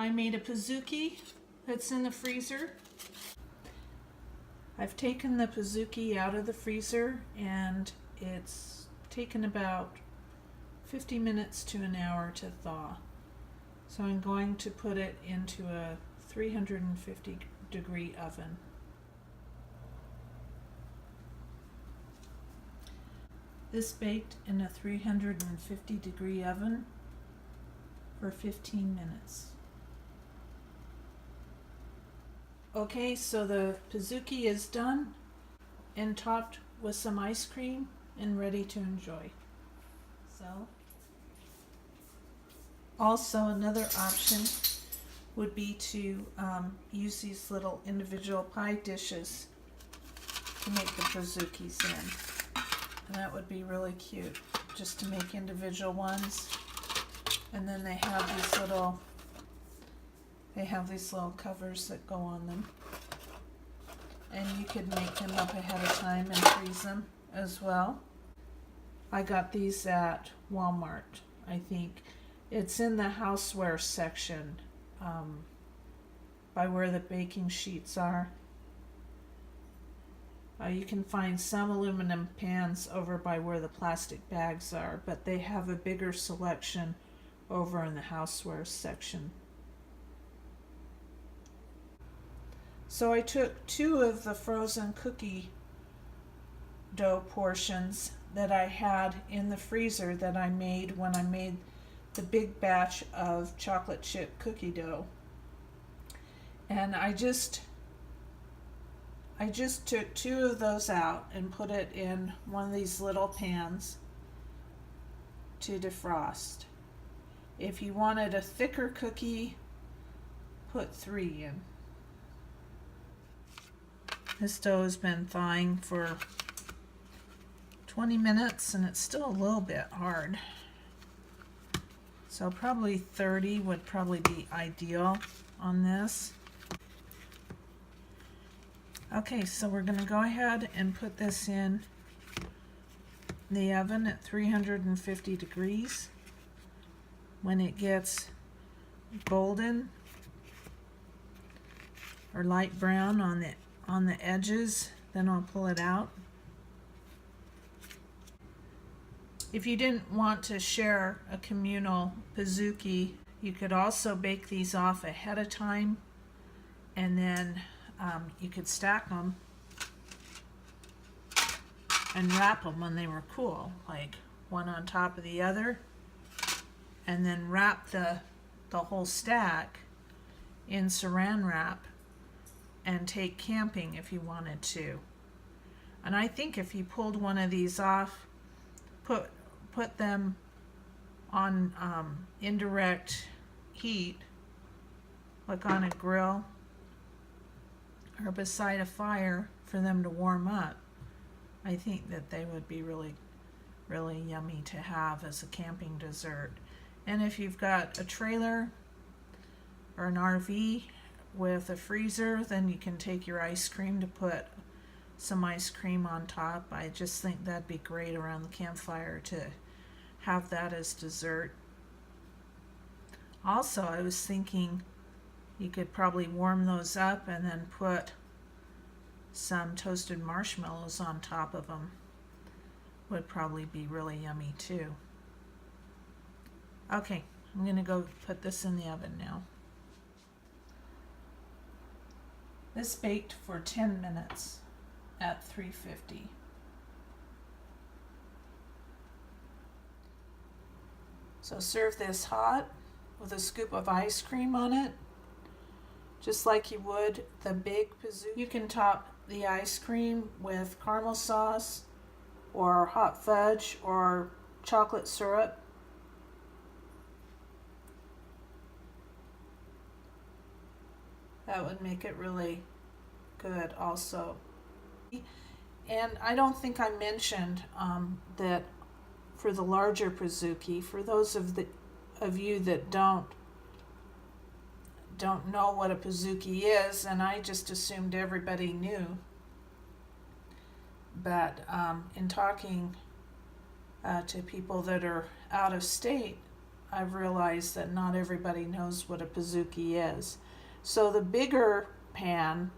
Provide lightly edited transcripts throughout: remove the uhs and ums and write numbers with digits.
I made a pizzookie that's in the freezer. I've taken the pizzookie out of the freezer and it's taken about 50 minutes to an hour to thaw. So I'm going to put it into a 350 degree oven. This baked in a 350 degree oven for 15 minutes. Okay, so the pizzookie is done and topped with some ice cream and ready to enjoy. So, also another option would be to use these little individual pie dishes to make the pizzookies in. And that would be really cute, just to make individual ones. And then they have these little covers that go on them. And you could make them up ahead of time and freeze them as well. I got these at Walmart, I think. It's in the houseware section by where the baking sheets are. You can find some aluminum pans over by where the plastic bags are, but they have a bigger selection over in the houseware section. So I took 2 of the frozen cookie dough portions that I had in the freezer that I made when I made the big batch of chocolate chip cookie dough. And I just took 2 of those out and put it in one of these little pans to defrost. If you wanted a thicker cookie, put 3 in. This dough has been thawing for 20 minutes and it's still a little bit hard. So probably 30 would probably be ideal on this. Okay, so we're going to go ahead and put this in the oven at 350 degrees. When it gets golden or light brown on the edges, then I'll pull it out. If you didn't want to share a communal pizzookie, you could also bake these off ahead of time, and then you could stack them and wrap them when they were cool, like one on top of the other, and then wrap the whole stack in saran wrap and take camping if you wanted to. And I think if you pulled one of these off, put them on indirect heat, like on a grill or beside a fire for them to warm up, I think that they would be really, really yummy to have as a camping dessert. And if you've got a trailer or an RV with a freezer, then you can take your ice cream to put some ice cream on top. I just think that'd be great around the campfire to have that as dessert. Also, I was thinking you could probably warm those up and then put some toasted marshmallows on top of them. Would probably be really yummy too. Okay, I'm going to go put this in the oven now. This baked for 10 minutes at 350. So serve this hot with a scoop of ice cream on it, just like you would the big pizzookie. You can top the ice cream with caramel sauce or hot fudge or chocolate syrup. That would make it really good also. And I don't think I mentioned that for the larger pizzookie, for those of you that don't know what a pizzookie is, and I just assumed everybody knew, but in talking to people that are out of state, I've realized that not everybody knows what a pizzookie is. So the bigger pan,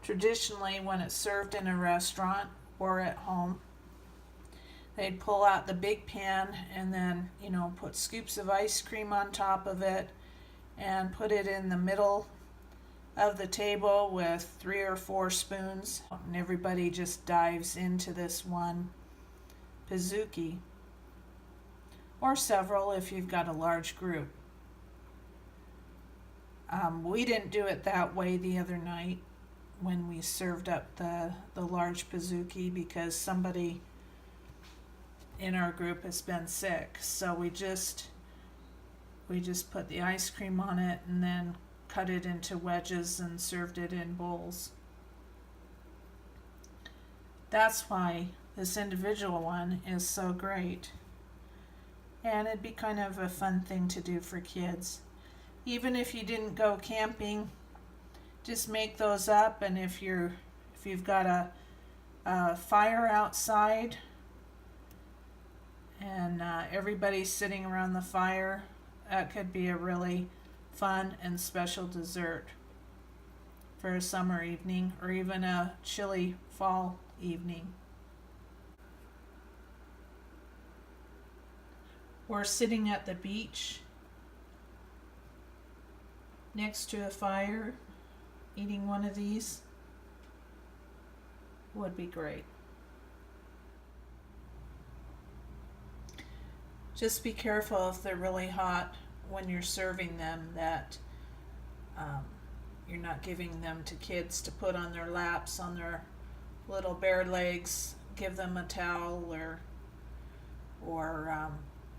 traditionally when it's served in a restaurant or at home, they'd pull out the big pan and then, put scoops of ice cream on top of it and put it in the middle of the table with 3 or 4 spoons, and everybody just dives into this one pizzookie, or several if you've got a large group. We didn't do it that way the other night when we served up the large pizzookie because somebody in our group has been sick, so we just put the ice cream on it and then cut it into wedges and served it in bowls. That's why this individual one is so great. And it'd be kind of a fun thing to do for kids. Even if you didn't go camping, just make those up, and if you've got a fire outside and everybody's sitting around the fire, that could be a really fun and special dessert for a summer evening or even a chilly fall evening. Or sitting at the beach next to a fire eating one of these would be great. Just be careful if they're really hot when you're serving them that you're not giving them to kids to put on their laps, on their little bare legs. Give them a towel or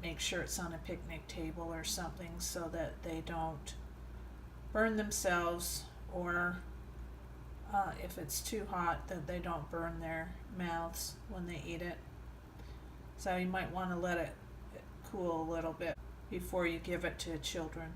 make sure it's on a picnic table or something so that they don't burn themselves, or if it's too hot, that they don't burn their mouths when they eat it. So you might want to let it cool a little bit before you give it to children.